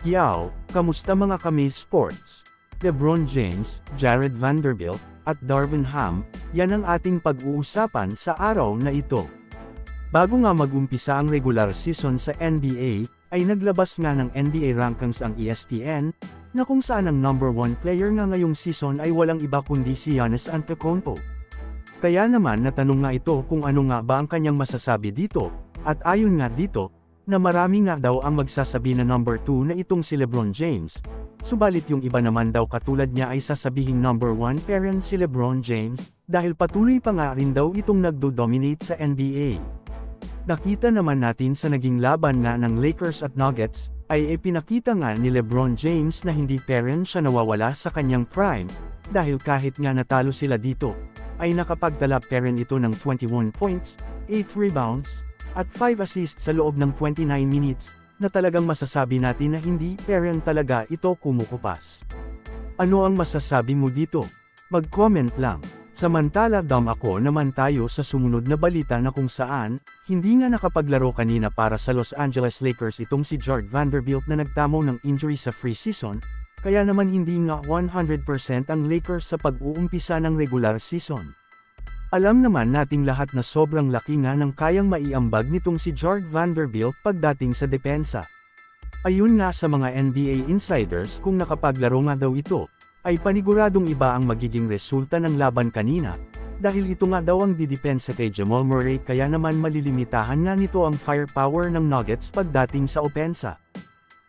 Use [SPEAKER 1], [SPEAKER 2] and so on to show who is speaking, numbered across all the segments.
[SPEAKER 1] Yo, kamusta mga kami sports? LeBron James, Jared Vanderbilt, at Darvin Ham, yan ang ating pag-uusapan sa araw na ito. Bago nga mag-umpisa ang regular season sa NBA, ay naglabas nga ng NBA rankings ang ESPN, na kung saan ang number 1 player nga ngayong season ay walang iba kundi si Giannis Antetokounmpo. Kaya naman natanong nga ito kung ano nga ba ang kanyang masasabi dito, at ayon nga dito, na marami nga daw ang magsasabi na number 2 na itong si LeBron James. Subalit yung iba naman daw katulad niya ay sasabihing number 1 pa rin si LeBron James, dahil patuloy pa nga rin daw itong nagdo-dominate sa NBA. Nakita naman natin sa naging laban nga ng Lakers at Nuggets, ay ipinakita nga ni LeBron James na hindi pa rin siya nawawala sa kanyang prime, dahil kahit nga natalo sila dito, ay nakapagdala pa rin ito ng 21 points, 8 rebounds, at 5 assists sa loob ng 29 minutes, na talagang masasabi natin na hindi pa rin talaga ito kumukupas. Ano ang masasabi mo dito? Mag-comment lang. Samantala ako naman tayo sa sumunod na balita na kung saan, hindi nga nakapaglaro kanina para sa Los Angeles Lakers itong si Jared Vanderbilt na nagtamo ng injury sa free season, kaya naman hindi nga 100% ang Lakers sa pag-uumpisa ng regular season. Alam naman nating lahat na sobrang laki nga ng kayang maiambag nitong si Jared Vanderbilt pagdating sa depensa. Ayun nga sa mga NBA insiders kung nakapaglaro nga daw ito, ay paniguradong iba ang magiging resulta ng laban kanina, dahil ito nga daw ang didepensa kay Jamal Murray kaya naman malilimitahan nga nito ang firepower ng Nuggets pagdating sa opensa.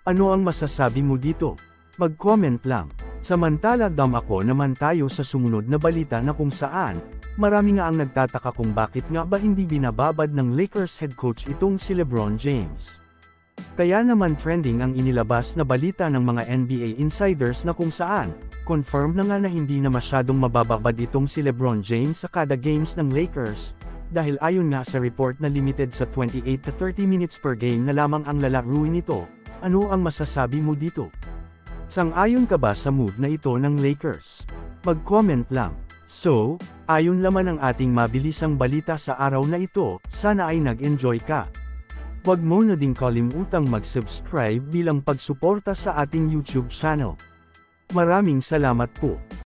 [SPEAKER 1] Ano ang masasabi mo dito? Mag-comment lang. Samantala ako naman tayo sa sumunod na balita na kung saan, marami nga ang nagtataka kung bakit nga ba hindi binababad ng Lakers head coach itong si LeBron James. Kaya naman trending ang inilabas na balita ng mga NBA insiders na kung saan, confirm na nga na hindi na masyadong mabababad itong si LeBron James sa kada games ng Lakers, dahil ayon nga sa report na limited sa 28 to 30 minutes per game na lamang ang lalaruin nito. Ano ang masasabi mo dito? Sang-ayon ka ba sa move na ito ng Lakers? Mag-comment lang. So, ayon laman ang ating mabilisang balita sa araw na ito, sana ay nag-enjoy ka. Huwag mo na ding kalimutang mag-subscribe bilang pagsuporta sa ating YouTube channel. Maraming salamat po.